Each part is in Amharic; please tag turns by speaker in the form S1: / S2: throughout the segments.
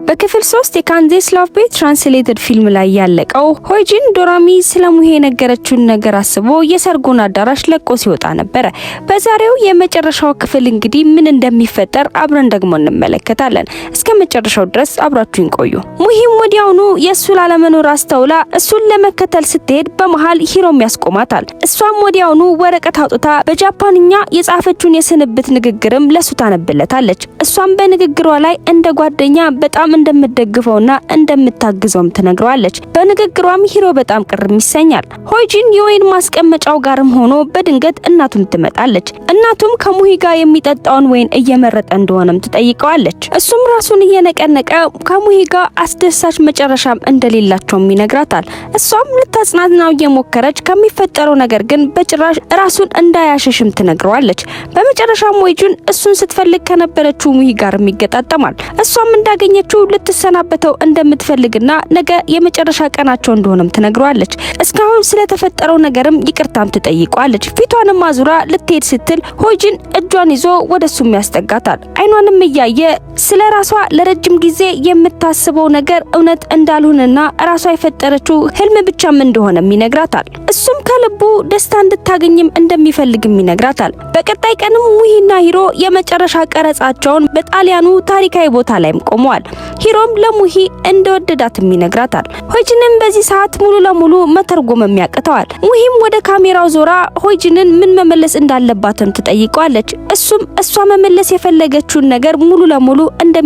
S1: በክፍል 3 የካንዴስ ላቭ ቤት ትራንስሌትድ ፊልም ላይ ያለቀው ሆይጂን ዶራሚ ስለሙሄ ነገረችውን ነገር አስቦ የሰርጉን አዳራሽ ለቆ ሲወጣ ነበር። በዛሬው የመጨረሻው ክፍል እንግዲህ ምን እንደሚፈጠር አብረን ደግሞ እንመለከታለን። እስከ መጨረሻው ድረስ አብራችሁን ቆዩ። ሙሂም ወዲያውኑ የሱ ላለመኖር አስተውላ እሱን ለመከተል ስትሄድ በመሃል ሂሮም ያስቆማታል። እሷም ወዲያውኑ ወረቀት አውጥታ በጃፓንኛ የጻፈችውን የስንብት ንግግርም ለሱ ታነብለታለች። እሷም በንግግሯ ላይ እንደ ጓደኛ በጣም እንደምትደግፈውና እንደምታግዘውም ትነግረዋለች። በንግግሯም ሂሮ በጣም ቅርም ይሰኛል። ሆይጂን የወይን ማስቀመጫው ጋርም ሆኖ በድንገት እናቱም ትመጣለች። እናቱም ከሙሂ ጋር የሚጠጣውን ወይን እየመረጠ እንደሆነም ትጠይቀዋለች። እሱም ራሱን እየነቀነቀ ከሙሂ ጋር አስደሳች መጨረሻም እንደሌላቸውም ይነግራታል። እሷም ልታጽናናው እየሞከረች ከሚፈጠረው ነገር ግን በጭራሽ ራሱን እንዳያሸሽም ትነግረዋለች። በመጨረሻም ሆይጂን እሱን ስትፈልግ ከነበረችው ሙሂ ጋርም ይገጣጠማል። እሷም እንዳገኘችው ልትሰናበተው እንደምትፈልግና ነገ የመጨረሻ ቀናቸው እንደሆነም ትነግረዋለች። እስካሁን ስለተፈጠረው ነገርም ይቅርታም ትጠይቀዋለች። ፊቷንም አዙራ ልትሄድ ስትል ሆይጂን እጇን ይዞ ወደሱም ያስጠጋታል። አይኗንም እያየ ስለራሷ ለረጅም ጊዜ የምታስበው ነገር እውነት እንዳልሆነና ራሷ የፈጠረችው ህልም ብቻም እንደሆነም ይነግራታል። እሱም ከልቡ ደስታ እንድታገኝም እንደሚፈልግም ይነግራታል። በቀጣይ ቀንም ሙሂና ሂሮ የመጨረሻ ቀረጻቸውን በጣሊያኑ ታሪካዊ ቦታ ላይም ቆመዋል። ሂሮም ለሙሂ እንደወደዳትም ይነግራታል። ሆይጂንም በዚህ ሰዓት ሙሉ ለሙሉ መተርጎምም ያቅተዋል። ሙሂም ወደ ካሜራው ዞራ ሆይጂንን ምን መመለስ እንዳለባትም ትጠይቀዋለች። እሱም እሷ መመለስ የፈለገችውን ነገር ሙሉ ለሙሉ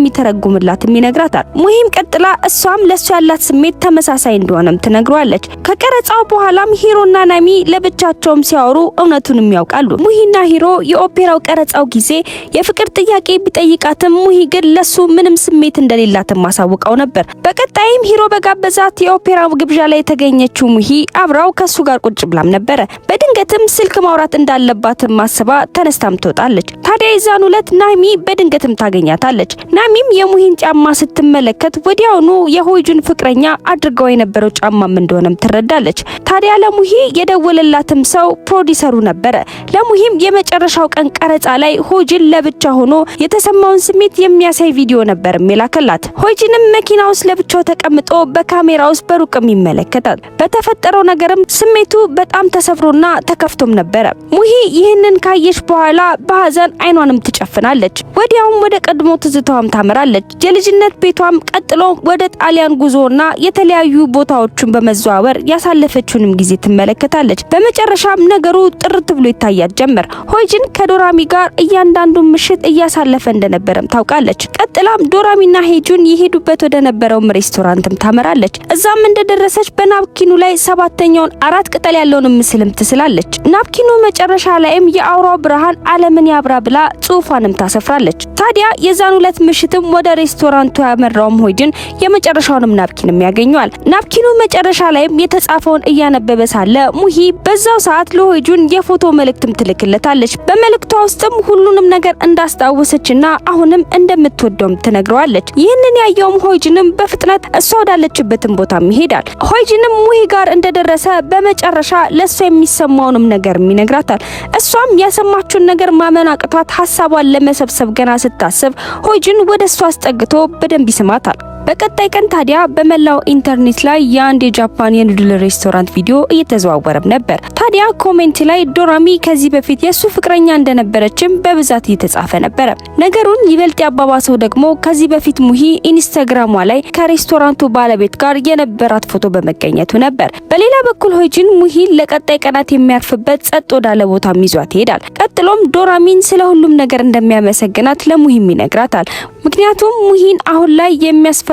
S1: እንደሚተረጉምላትም ይነግራታል። ሙሂም ቀጥላ እሷም ለሱ ያላት ስሜት ተመሳሳይ እንደሆነም ትነግረዋለች። ከቀረጻው በኋላም ሂሮና ናሚ ለብቻቸውም ሲያወሩ እውነቱንም ያውቃሉ። ሙሂና ሂሮ የኦፔራው ቀረጻው ጊዜ የፍቅር ጥያቄ ቢጠይቃትም ሙሂ ግን ለሱ ምንም ስሜት እንደሌላትም ማሳውቀው ነበር። በቀጣይም ሂሮ በጋበዛት የኦፔራው ግብዣ ላይ የተገኘችው ሙሂ አብራው ከሱ ጋር ቁጭ ብላም ነበር። በድንገትም ስልክ ማውራት እንዳለባትም ማስባ ተነስታም ትወጣለች። ታዲያ የዛን ዕለት ናሚ በድንገትም ታገኛታለች። ናሚም የሙሂን ጫማ ስትመለከት ወዲያውኑ የሆይጂን ፍቅረኛ አድርገው የነበረው ጫማም እንደሆነም ትረዳለች። ታዲያ ለሙሂ የደወለላትም ሰው ፕሮዲሰሩ ነበር። ለሙሂም የመጨረሻው ቀን ቀረጻ ላይ ሆይጂን ለብቻ ሆኖ የተሰማውን ስሜት የሚያሳይ ቪዲዮ ነበር የሚላከላት። ሆይጂንም መኪና ውስጥ ለብቻው ተቀምጦ በካሜራ ውስጥ በሩቅም ይመለከታል። በተፈጠረው ነገርም ስሜቱ በጣም ተሰፍሮና ተከፍቶም ነበር። ሙሂ ይህንን ካየች በኋላ በሐዘን አይኗንም ትጨፍናለች። ወዲያውም ወደ ቀድሞ ትዝታዋም ታመራለች። የልጅነት ቤቷም ቀጥሎ ወደ ጣሊያን ጉዞና የተለያዩ ቦታዎችን በመዘዋወር ያሳለፈችውንም ጊዜ ትመለከታለች። በመጨረሻም ነገሩ ጥርት ብሎ ይታያት ጀመር። ሆይጂን ከዶራሚ ጋር እያንዳንዱን ምሽት እያሳለፈ እንደነበረም ታውቃለች። ቀጥላም ዶራሚና ሄጁን የሄዱበት ወደ ነበረው ሬስቶራንትም ታመራለች። እዛም እንደደረሰች በናፕኪኑ ላይ ሰባተኛውን አራት ቅጠል ያለውን ምስልም ትስላለች። ናፕኪኑ መጨረሻ ላይም የአውራው ብርሃን ዓለምን ያብራ ብላ ጽሑፏንም ታሰፍራለች። ታዲያ የዛን ዕለት ምሽትም ወደ ሬስቶራንቱ ያመራውም ሆይጂን የመጨረሻውንም ናፕኪንም ያገኘዋል። ናፕኪኑ መጨረሻ ላይም የተጻፈውን እያነበበ ሳለ ሙሂ በዛው ሰዓት ለሆይጂን የፎቶ መልእክትም ትልክለታለች። በመልእክቷ ውስጥም ሁሉንም ነገር እንዳስታወሰችና አሁንም እንደምትወደውም ትነግረዋለች። ይህንን ያየውም ሆይጂንም በፍጥነት እሷ ወዳለችበትም ቦታም ይሄዳል። ሆይጂንም ሙሂ ጋር እንደደረሰ በመጨረሻ ለሷ የሚሰማውንም ነገር ይነግራታል። እሷም ያሰማችውን ነገር ማመን አቅቷት ሐሳቧን ለመሰብሰብ ገና ስታስብ ሆይጂን ወደ እሷ አስጠግቶ በደንብ ይስማታል። በቀጣይ ቀን ታዲያ በመላው ኢንተርኔት ላይ የአንድ የጃፓን የኑድል ሬስቶራንት ቪዲዮ እየተዘዋወረም ነበር። ታዲያ ኮሜንት ላይ ዶራሚ ከዚህ በፊት የሱ ፍቅረኛ እንደነበረችም በብዛት እየተጻፈ ነበር። ነገሩን ይበልጥ ያባባሰው ደግሞ ከዚህ በፊት ሙሂ ኢንስታግራሟ ላይ ከሬስቶራንቱ ባለቤት ጋር የነበራት ፎቶ በመገኘቱ ነበር። በሌላ በኩል ሆይጂን ሙሂ ለቀጣይ ቀናት የሚያርፍበት ጸጥ ወዳለ ቦታም ይዟት ይሄዳል። ቀጥሎም ዶራሚን ስለ ሁሉም ነገር እንደሚያመሰግናት ለሙሂም ይነግራታል። ምክንያቱም ሙሂን አሁን ላይ የሚያስፈራትንና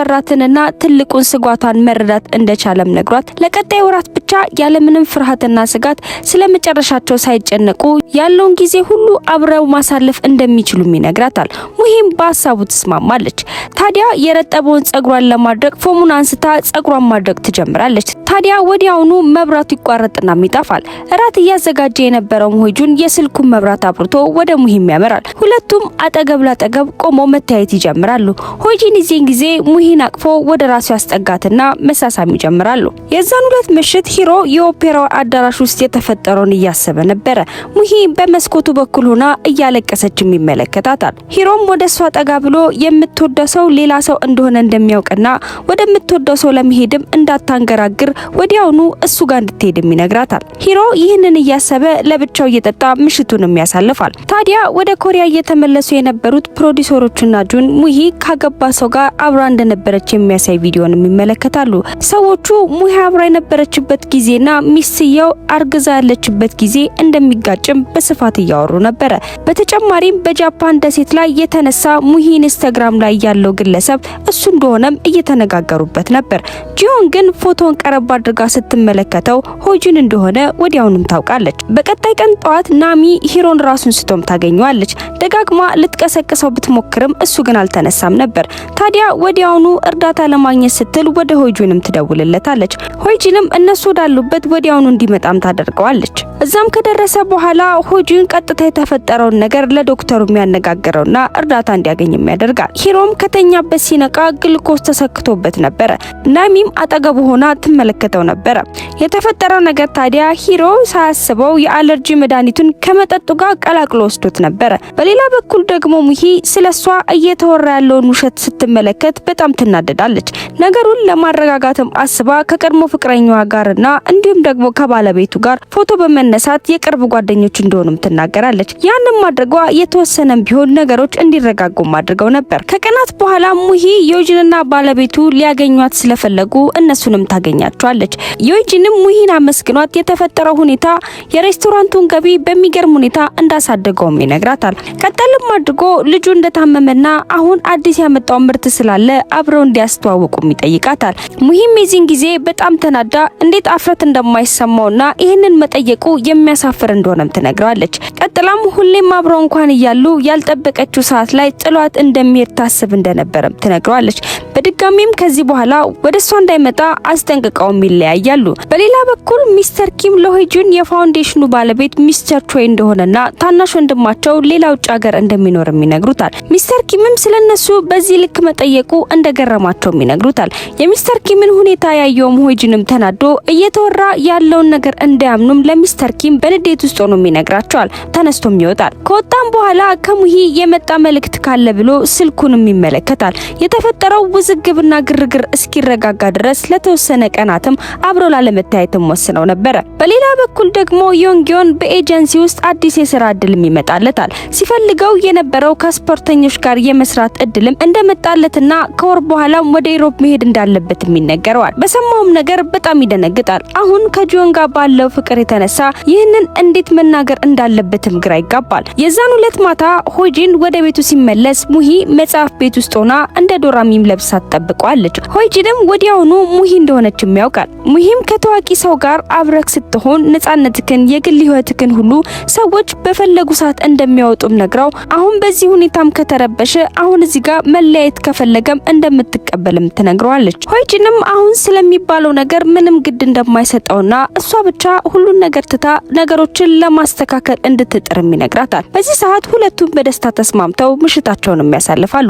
S1: ትልቁን ስጋቷን መረዳት እንደቻለም ነግሯት ለቀጣይ ወራት ብቻ ያለምንም ፍርሃትና ስጋት ስለመጨረሻቸው ሳይጨነቁ ያለውን ጊዜ ሁሉ አብረው ማሳለፍ እንደሚችሉም ይነግራታል። ሙሂም በሐሳቡ ትስማማለች። ታዲያ የረጠበውን ጸጉሯን ለማድረቅ ፎሙን አንስታ ጸጉሯን ማድረቅ ትጀምራለች። ታዲያ ወዲያውኑ መብራቱ ይቋረጥና ይጠፋል። እራት እያዘጋጀ የነበረው ሆይጂን የስልኩን መብራት አብርቶ ወደ ሙሂም ያመራል። ሁለቱም አጠገብ ላጠገብ ቆመው መታየት ይጀምራሉ። ሆጂን እዚህን ጊዜ ሙሂን አቅፎ ወደ ራሱ ያስጠጋትና መሳሳም ይጀምራሉ። የዛን ሁለት ምሽት ሂሮ የኦፔራው አዳራሽ ውስጥ የተፈጠረውን እያሰበ ነበረ። ሙሂ በመስኮቱ በኩል ሆና እያለቀሰችም ይመለከታታል። ሂሮም ወደ እሷ ጠጋ ብሎ የምትወደው ሰው ሌላ ሰው እንደሆነ እንደሚያውቅና ወደምትወደው ሰው ለመሄድም እንዳታንገራግር ወዲያውኑ እሱ ጋር እንድትሄድም ይነግራታል። ሂሮ ይህንን እያሰበ ለብቻው እየጠጣ ምሽቱንም ያሳልፋል። ታዲያ ወደ ኮሪያ እየተመለሱ የነበሩት ፕሮዲውሰሮችና ጁን ሙሂ ካገባ ሰው ጋር አብራ እንደነበረች የሚያሳይ ቪዲዮንም ይመለከታሉ። ሰዎቹ ሙሂ አብራ የነበረችበት ጊዜና ሚስትየው አርግዛ ያለችበት ጊዜ እንደሚጋጭም በስፋት እያወሩ ነበረ። በተጨማሪም በጃፓን ደሴት ላይ የተነሳ ሙሂ ኢንስታግራም ላይ ያለው ግለሰብ እሱ እንደሆነም እየተነጋገሩበት ነበር። ጂዮን ግን ፎቶን ቀረብ አድርጋ ስትመለከተው ሆጂን እንደሆነ ወዲያውኑም ታውቃለች። በቀጣይ ቀን ጠዋት ናሚ ሂሮን ራሱን ስቶም ታገኘዋለች። ደጋግማ ልትቀሰቅሰው ብትሞክርም እሱ ግን አልተነሳም ነበር። ታዲያ ወዲያውኑ እርዳታ ለማግኘት ስትል ወደ ሆጂንም ትደውልለታለች። ሆጂንም እነሱ ወዳሉበት ወዲያውኑ እንዲመጣም ታደርገዋለች። እዛም ከደረሰ በኋላ ሆጂን ቀጥታ የተፈጠረውን ነገር ለዶክተሩ የሚያነጋግረውና እርዳታ እንዲያገኝም ያደርጋል። ሂሮም ከተኛበት ሲነቃ ግልኮስ ተሰክቶበት ነበረ። ናሚም አጠገቡ ሆና ትመለከተው ነበረ። የተፈጠረው ነገር ታዲያ ሂሮ ሳያስበው የአለርጂ መድኃኒቱን ከመጠጡ ጋር ቀላቅሎ ወስዶት ነበረ። በሌላ በኩል ደግሞ ሙሂ ስለሷ እየተወራ ያለውን ውሸት ስትመለከት በጣም ትናደዳለች። ነገሩን ለማረጋጋትም አስባ ከቀድሞ ፍቅረኛዋ ጋርና እንዲሁም ደግሞ ከባለቤቱ ጋር ፎቶ በመነሳት የቅርብ ጓደኞች እንደሆኑም ትናገራለች። ያንን ማድረጓ የተወሰነም ቢሆን ነገሮች እንዲረጋጉም አድርገው ነበር። ከቀናት በኋላ ሙሂ ዮጂንና ባለቤቱ ሊያገኟት ስለፈለጉ እነሱንም ታገኛቸዋለች። ዮጂንም ሙሂን አመስግኗት የተፈጠረው ሁኔታ የሬስቶራንቱን ገቢ በሚገርም ሁኔታ እንዳሳደገውም ይነግራታል። ቀጠልም አድርጎ ልጁ እንደታመመና አሁን አዲስ ያመጣው ምርት ስላለ አብረው እንዲያስተዋውቁም ይጠይቃታል። ሙሂም የዚህን ጊዜ በጣም ተናዳ እንዴት አፍረት እንደማይሰማውና ይህንን መጠየቁ የሚያሳፍር እንደሆነም ትነግረዋለች። ቀጥላም ሁሌም አብረው እንኳን እያሉ ያልጠበቀችው ሰዓት ላይ ጥሏት እንደሚሄድ ታስብ እንደነበረም ትነግረዋለች። በድጋሚም ከዚህ በኋላ ወደሷ እንዳይመጣ አስጠንቅቀውም ይለያያሉ። በሌላ በኩል ሚስተር ኪም ለሆጂን የፋውንዴሽኑ ባለቤት ሚስተር ቾይ እንደሆነና ታናሽ ወንድማቸው ሌላ ውጭ ሀገር እንደሚኖርም ይነግሩታል። ሚስተር ኪምም ስለነሱ በዚህ ልክ መጠየቁ እንደገረማቸውም ይነግሩታል። የሚስተር ኪምን ሁኔታ ያየውም ሆጂንም ተናዶ እየተወራ ያለውን ነገር እንዳያምኑም ለሚስተር ኪም በንዴት ውስጥ ሆኖም ይነግራቸዋል። ተነስቶም ይወጣል። ከወጣም በኋላ ከሙሂ የመጣ መልእክት ካለ ብሎ ስልኩንም ይመለከታል። የተፈጠረው ውዝግብና ግርግር እስኪረጋጋ ድረስ ለተወሰነ ቀናትም አብረው ላለመታየትም ወስነው ነበረ። በሌላ በኩል ደግሞ ዮንጊዮን በኤጀንሲ ውስጥ አዲስ የስራ እድልም ይመጣለታል። ሲፈልገው የነበረው ከስፖርተኞች ጋር የመስራት እድልም እንደመጣለትና ከወር በኋላም ወደ ዩሮፕ መሄድ እንዳለበትም ይነገረዋል። በሰማውም ነገር በጣም ይደነግጣል። አሁን ከጂዮን ጋር ባለው ፍቅር የተነሳ ይህንን እንዴት መናገር እንዳለበትም ግራ ይጋባል። የዛን ሁለት ማታ ሆጂን ወደ ቤቱ ሲመለስ ሙሂ መጽሐፍ ቤት ውስጥ ሆና እንደ ዶራሚም ለብሳ ትጠብቀዋለች። ሆጂንም ወዲያውኑ ሙሂ እንደሆነችም ያውቃል። ሙሂም ከታዋቂ ሰው ጋር አብረክ ስትሆን ነጻነትክን፣ የግል ህይወትክን ሁሉ ሰዎች በፈለጉ ሰዓት እንደሚያወጡም ነግራው አሁን በዚህ ሁኔታም ከተረበሸ አሁን እዚህ ጋር መለያየት ከፈለገም እንደምትቀበልም ትነግረዋለች። ሆጂንም አሁን ስለሚባለው ነገር ምንም ግድ እንደማይሰጠውና እሷ ብቻ ሁሉን ነገር ትታ ነገሮችን ለማስተካከል እንድትጥርም ይነግራታል። በዚህ ሰዓት ሁለቱም በደስታ ተስማምተው ምሽታቸውንም ያሳልፋሉ።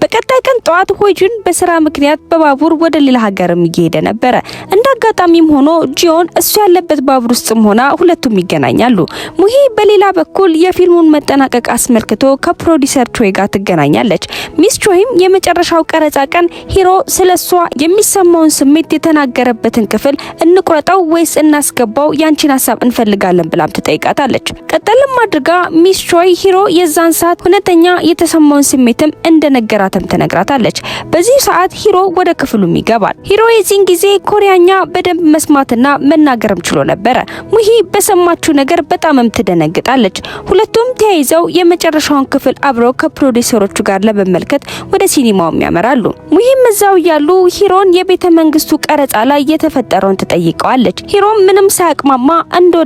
S1: በቀጣይ ቀን ጠዋት ሆጂን በስራ ምክንያት በባቡር ወደ ሌላ ሀገርም እየሄደ ነበረ። እንዳጋጣሚም ሆኖ ጂዮን እሱ ያለበት ባቡር ውስጥም ሆና ሁለቱም ይገናኛሉ። ሙሂ በሌላ በኩል የፊልሙን መጠናቀቅ አስመልክቶ ከፕሮዲሰር ቾይ ጋር ትገናኛለች። ሚስ ቾይም የመጨረሻው ቀረጻ ቀን ሂሮ ስለሷ የሚሰማውን ስሜት የተናገረበትን ክፍል እንቁረጠው ወይስ እናስገባው ያንቺን ሀሳብ እንፈልጋለን ብላም ትጠይቃታለች። ቀጠልም አድርጋ ሚስ ቾይ ሂሮ የዛን ሰዓት እውነተኛ የተሰማውን ስሜትም እንደነገራትም ትነግራታለች። በዚህ ሰዓት ሂሮ ወደ ክፍሉም ይገባል። ሂሮ የዚህን ጊዜ ኮሪያኛ በደንብ መስማትና መናገርም ችሎ ነበረ። ሙሂ በሰማችው ነገር በጣምም ትደነግጣለች። ሁለቱም ተያይዘው የመጨረሻውን ክፍል አብረው ከፕሮዲሰሮቹ ጋር ለመመልከት ወደ ሲኒማውም ያመራሉ። ሙሂም እዛው ያሉ ሂሮን የቤተ መንግስቱ ቀረጻ ላይ የተፈጠረውን ትጠይቀዋለች። ሂሮም ምንም ሳያቅማማ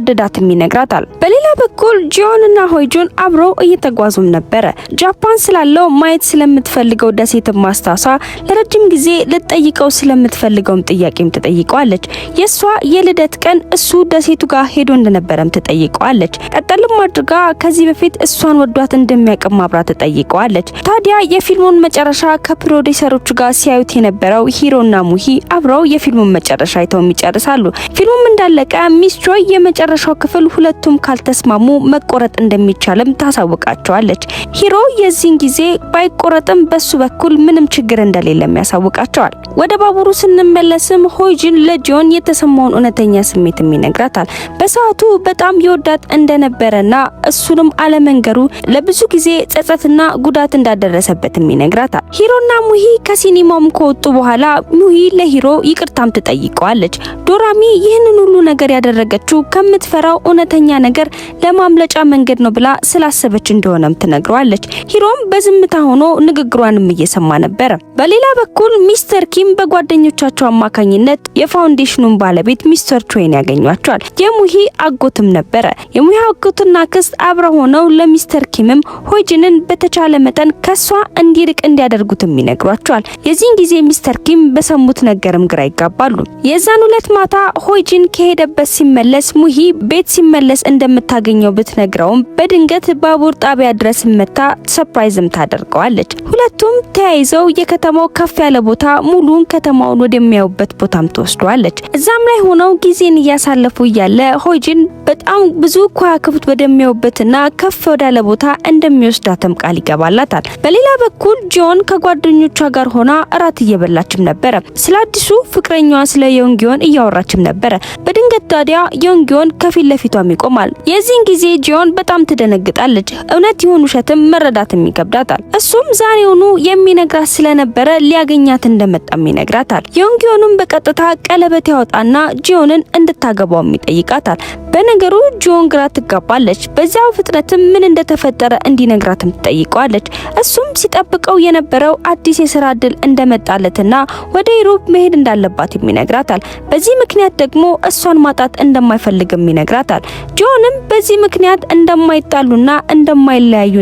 S1: እንደወደዳትም ይነግራታል። በሌላ በኩል ጂዮንና ሆይጁን አብረው እየተጓዙም ነበረ። ጃፓን ስላለው ማየት ስለምትፈልገው ደሴት ማስታወሳ ለረጅም ጊዜ ልትጠይቀው ስለምትፈልገውም ጥያቄም ትጠይቀዋለች። የሷ የልደት ቀን እሱ ደሴቱ ጋር ሄዶ እንደነበረም ትጠይቀዋለች። ቀጠልም አድርጋ ከዚህ በፊት እሷን ወዷት እንደሚያቀም አብራ ትጠይቀዋለች። ታዲያ የፊልሙን መጨረሻ ከፕሮዲሰሮቹ ጋር ሲያዩት የነበረው ሂሮና ሙሂ አብረው የፊልሙን መጨረሻ አይተው ይጨርሳሉ። ፊልሙም እንዳለቀ ሚስ ጆይ የመጨረሻው ክፍል ሁለቱም ካልተስማሙ መቆረጥ እንደሚቻልም ታሳውቃቸዋለች። ሂሮ የዚህን ጊዜ ባይቆረጥም በሱ በኩል ምንም ችግር እንደሌለም ያሳውቃቸዋል። ወደ ባቡሩ ስንመለስም ሆይጂን ለጂዮን የተሰማውን እውነተኛ ስሜትም ይነግራታል። በሰዓቱ በጣም ይወዳት እንደነበረና እሱንም አለመንገሩ ለብዙ ጊዜ ጸጸትና ጉዳት እንዳደረሰበትም ይነግራታል። ሂሮና ሙሂ ከሲኒማም ከወጡ በኋላ ሙሂ ለሂሮ ይቅርታም ትጠይቀዋለች። ዶራሚ ይህንን ሁሉ ነገር ያደረገችው ከምትፈራው እውነተኛ ነገር ለማምለጫ መንገድ ነው ብላ ስላሰበች እንደሆነም ትነግረዋለች። ሂሮም በዝምታ ሆኖ ንግግሯንም እየሰማ ነበር። በሌላ በኩል ሚስተር ኪም በጓደኞቻቸው አማካኝነት የፋውንዴሽኑን ባለቤት ሚስተር ቾይን ያገኟቸዋል። የሙሂ አጎትም ነበረ። የሙሂ አጎትና ክስት አብረው ሆነው ለሚስተር ኪምም ሆይጂንን በተቻለ መጠን ከሷ እንዲርቅ እንዲያደርጉትም ይነግሯቸዋል። የዚህን ጊዜ ሚስተር ኪም በሰሙት ነገርም ግራ ይጋባሉ። የዛን ሁለት ማታ ሆይጂን ከሄደበት ሲመለስ ሙሂ ቤት ሲመለስ እንደምታገኘው ብትነግረውም በድንገት ባቡር ጣቢያ ድረስ መታ ሰርፕራይዝም ታደርገዋለች። ሁለቱም ተያይዘው የከተማው ከፍ ያለ ቦታ ሙሉን ከተማውን ወደሚያዩበት ቦታም ተወስደዋለች። እዛም ላይ ሆነው ጊዜን እያሳለፉ እያለ ሆይጂን በጣም ብዙ ከዋክብት ወደሚያዩበትና ከፍ ወዳለ ቦታ እንደሚወስዳትም ቃል ይገባላታል። በሌላ በኩል ጂዮን ከጓደኞቿ ጋር ሆና እራት እየበላችም ነበረ። ስለ አዲሱ ፍቅረኛዋ ስለ ዮንጊዮን እያወራችም ነበረ። በድንገት ታዲያ ዮንጊዮን ከፊት ለፊቷም ይቆማል። የዚህን ጊዜ ጂዮን በጣም ትደነግጣለች። እውነት ይሁን ውሸትም መረዳትም ይከብዳታል። እሱም ዛሬውኑ የሚነግራት ስለነበረ ሊያገኛት እንደመጣም ይነግራታል። ዮንጊዮንም በቀጥታ ቀለበት ያወጣና ጂዮንን እንድታገባውም ይጠይቃታል። በነገሩ ጂዮን ግራ ትጋባለች። በዚያው ፍጥነትም ምን እንደተፈጠረ እንዲነግራትም ትጠይቀዋለች። እሱም ሲጠብቀው የነበረው አዲስ የስራ እድል እንደመጣለትና ወደ ዩሮፕ መሄድ እንዳለባት ይነግራታል። በዚህ ምክንያት ደግሞ እሷን ማጣት እንደማይፈልግም ይነግራታል። ጂዮንም በዚህ ምክንያት እንደማይጣሉና እንደማይለያዩ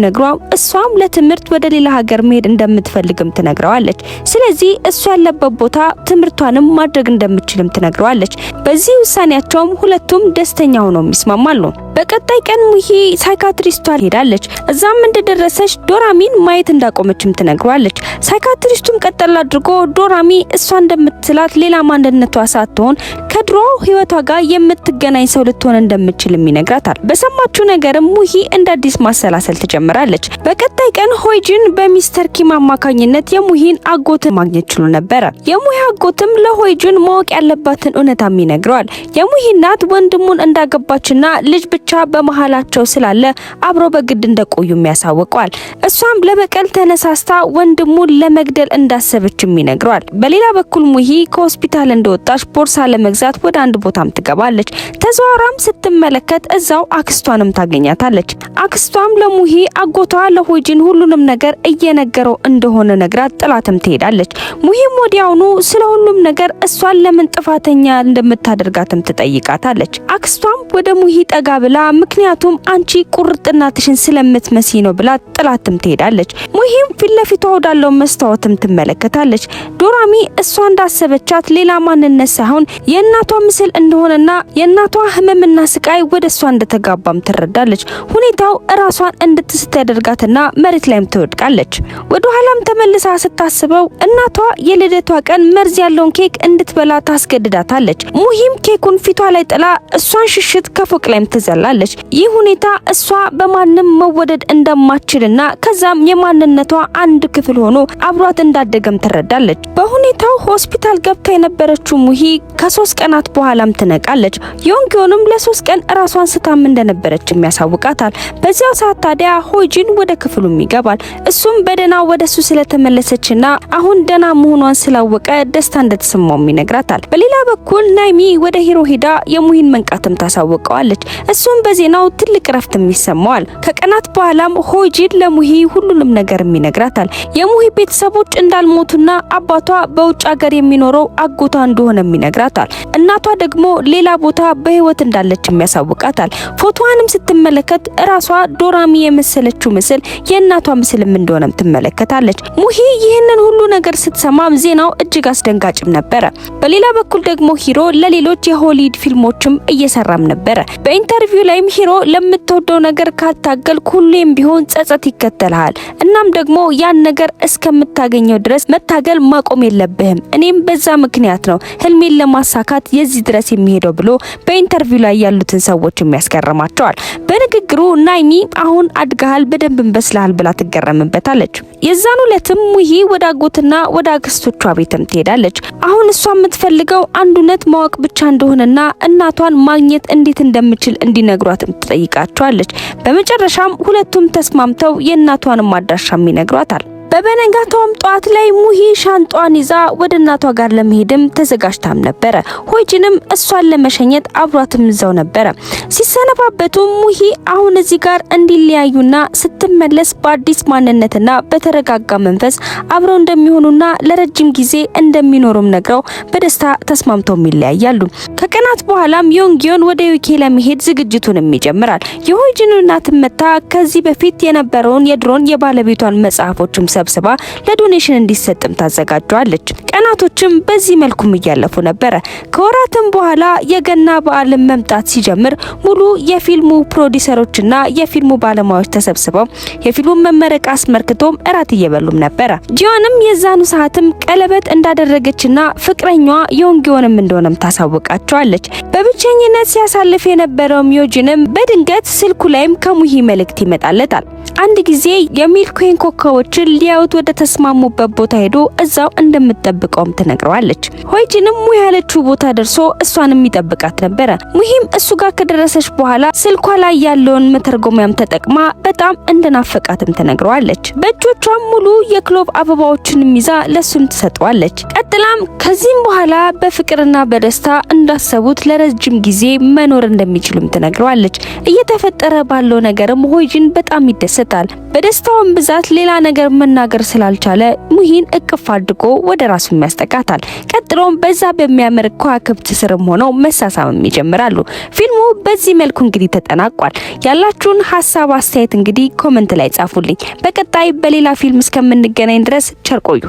S1: ነግሯ እሷም ለትምህርት ወደ ሌላ ሀገር መሄድ እንደምትፈልግም ትነግረዋለች። ስለዚህ እሷ ያለበት ቦታ ትምህርቷንም ማድረግ እንደምትችልም ትነግረዋለች። በዚህ ውሳኔያቸውም ሁለቱም ደስተኛ ሆነው ይስማማሉ። በቀጣይ ቀን ሙሂ ሳይካትሪስቷ ሄዳለች። እዛም እንደደረሰች ዶራሚን ማየት እንዳቆመችም ትነግረዋለች። ሳይካትሪስቱም ቀጠል አድርጎ ዶራሚ እሷ እንደምትላት ሌላ ማንነቷ ሳትሆን ከድሮ ህይወቷ ጋር የምትገናኝ ሰው ልትሆን እንደምትችልም ይነግራታል። በሰማችው ነገርም ሙሂ እንደ አዲስ ማሰላሰል ትጀምራለች። በቀጣይ ቀን ሆይጂን በሚስተር ኪም አማካኝነት የሙሂን አጎት ማግኘት ችሎ ነበረ። የሙሂ አጎትም ለሆይጂን ማወቅ ያለባትን እውነታም ይነግረዋል። የሙሂ እናት ወንድሙን እንዳገባችና ልጅ ብቻ በመሃላቸው ስላለ አብሮ በግድ እንደቆዩም ያሳውቀዋል። እሷም ለበቀል ተነሳስታ ወንድሙን ለመግደል እንዳሰበችም ይነግረዋል። በሌላ በኩል ሙሂ ከሆስፒታል እንደወጣች ቦርሳ ለመግዛት ወደ አንድ ቦታም ትገባለች። ተዘዋራም ስትመለከት እዛው አክስቷንም ታገኛታለች። አክስቷም ለሙሂ አጎቷ ለሆይጂን ሁሉንም ነገር እየነገረው እንደሆነ ነግራት ጥላትም ትሄዳለች። ሙሂም ወዲያውኑ ስለ ሁሉም ነገር እሷን ለምን ጥፋተኛ እንደምታደርጋትም ትጠይቃታለች። አክስቷም ወደ ሙሂ ጠጋ ብላ ምክንያቱም አንቺ ቁርጥናትሽን ስለምትመስይ ነው ብላ ጥላትም ትሄዳለች። ሙሂም ፊት ለፊቷ ወዳለው መስታወትም ትመለከታለች። ዶራሚ እሷ እንዳሰበቻት ሌላ ማንነት ሳይሆን የእናቷ ምስል እንደሆነና የእናቷ ህመምና ስቃይ ወደ እሷ እንደተጋባም ትረዳለች። ሁኔታው ራሷን እንድትስት ያደርጋትና መሬት ላይም ትወድቃለች። ወደ ኋላም ተመልሳ ስታስበው እናቷ የልደቷ ቀን መርዝ ያለውን ኬክ እንድትበላ ታስገድዳታለች። ሙሂም ኬኩን ፊቷ ላይ ጥላ እሷን ሽሽት ከፎቅ ላይም ትዘላለች። ይህ ሁኔታ እሷ በማንም መወደድ እንደማትችልና ከዛም የማንነቷ አንድ ክፍል ሆኖ አብሯት እንዳደገም ትረዳለች። በሁኔታው ሆስፒታል ገብታ የነበረችው ሙሂ ከ3 ቀናት በኋላም ትነቃለች። ዮንጊዮንም ለ3 ቀን ራሷን ስታም እንደነበረችም ያሳውቃታል። በዚያው ሰዓት ታዲያ ሆይጂን ወደ ክፍሉም ይገባል። እሱም በደና ወደሱ ስለተመለሰችና አሁን ደና መሆኗን ስላወቀ ደስታ እንደተሰማው ይነግራታል። በሌላ በኩል ናይሚ ወደ ሂሮ ሄዳ የሙሂን መንቃትም ታሳውቀዋለች። እሱም በዜናው ትልቅ ረፍትም ይሰማዋል። ከቀናት በኋላም ሆይጂን ለሙሂ ሁሉንም ነገርም ይነግራታል። የሙሂ ቤተሰቦች እንዳልሞቱና አባቷ በውጭ ሀገር የሚኖረው አጎቷ እንደሆነም ይነግራታል። እናቷ ደግሞ ሌላ ቦታ በህይወት እንዳለች የሚያሳውቃታል። ፎቶዋንም ስትመለከት ራሷ ዶራሚ የመሰለችው ምስል የእናቷ ምስልም እንደሆነም ትመለከታለች። ሙሂ ይህንን ሁሉ ነገር ስትሰማም ዜናው እጅግ አስደንጋጭም ነበረ። በሌላ በኩል ደግሞ ሂሮ ለሌሎች የሆሊውድ ፊልሞችም እየሰራም ነበረ። በኢንተርቪው ላይም ሂሮ ለምትወደው ነገር ካታገል ሁሌም ቢሆን ጸጸት ይከተልሃል፣ እናም ደግሞ ያን ነገር እስከምታገኘው ድረስ መታገል ማቆም የለብህም፣ እኔም በዛ ምክንያት ነው ህልሜን ለማሳካት የዚህ ድረስ የሚሄደው ብሎ በኢንተርቪው ላይ ያሉትን ሰዎች የሚያስገርማቸዋል። በንግግሩ ናይኒ አሁን አድጋሃል፣ በደንብ በስለሃል ብላ ትገረምበታለች። የዛኑ ዕለትም ሙሂ ወደ አጎትና ወደ አክስቶቿ ቤትም ትሄዳለች። አሁን እሷ የምትፈልገው አንድ እውነት ማወቅ ብቻ እንደሆነና እናቷን ማግኘት እንዴት እንደምችል እንዲነግሯትም ትጠይቃቸዋለች። በመጨረሻም ሁለቱም ተስማምተው የእናቷንም አድራሻም ይነግሯታል። በበነጋታውም ጧት ላይ ሙሂ ሻንጧን ይዛ ወደ እናቷ ጋር ለመሄድም ተዘጋጅታም ነበረ። ሆይጂንም እሷን ለመሸኘት አብሯትም እዛው ነበረ። ሲሰነባበቱ ሙሂ አሁን እዚህ ጋር እንዲለያዩና ስትመለስ በአዲስ ማንነትና በተረጋጋ መንፈስ አብረው እንደሚሆኑና ለረጅም ጊዜ እንደሚኖሩም ነግረው በደስታ ተስማምተው ይለያያሉ። ከቀናት በኋላም ዮንጊዮን ወደ ዩኬ ለመሄድ ዝግጅቱንም ይጀምራል። የሆይጂን እናት መታ ከዚህ በፊት የነበረውን የድሮን የባለቤቷን መጽሐፎችም ሰብስባ ለዶኔሽን እንዲሰጥም ታዘጋጇለች። ቀናቶችም በዚህ መልኩም እያለፉ ነበረ። ከወራትም በኋላ የገና በዓል መምጣት ሲጀምር ሙሉ የፊልሙ ፕሮዲዩሰሮችና የፊልሙ ባለሙያዎች ተሰብስበው የፊልሙን መመረቅ አስመልክቶም እራት እየበሉም ነበረ። ጂዮንም የዛኑ ሰዓትም ቀለበት እንዳደረገችና ፍቅረኛዋ ዮንጊዮንም እንደሆነም ታሳውቃቸዋለች። በብቸኝነት ሲያሳልፍ የነበረው ዮጂንም በድንገት ስልኩ ላይም ከሙሂ መልእክት ይመጣለታል። አንድ ጊዜ የሚልኩዌን ኮከቦችን ሊያዩት ወደ ተስማሙበት ቦታ ሄዶ እዛው እንደምትጠብቀውም ትነግረዋለች። ሆይጂንም ሙሂ ያለችው ቦታ ደርሶ እሷንም ይጠብቃት ነበረ። ሙሂም እሱ ጋር ከደረሰች በኋላ ስልኳ ላይ ያለውን መተርጎሚያም ተጠቅማ በጣም እንደናፈቃትም ትነግረዋለች። በእጆቿም ሙሉ የክሎቭ አበባዎችንም ይዛ ለሱም ትሰጠዋለች። ቀጥላም ከዚህም በኋላ በፍቅርና በደስታ እንዳሰቡት ለረጅም ጊዜ መኖር እንደሚችሉም ትነግረዋለች። እየተፈጠረ ባለው ነገርም ሆይጂን በጣም ይደሰታል። በደስታውም ብዛት ሌላ ነገር መናገር ስላልቻለ ሙሂን እቅፍ አድርጎ ወደ ራሱ ያስጠጋታል። ቀጥሎም በዛ በሚያምር ከዋክብት ስርም ሆነው መሳሳምም ይጀምራሉ። ፊልሙ በዚህ መልኩ እንግዲህ ተጠናቋል። ያላችሁን ሀሳብ አስተያየት እንግዲህ ኮሜንት ላይ ጻፉልኝ። በቀጣይ በሌላ ፊልም እስከምንገናኝ ድረስ ቸር ቆዩ።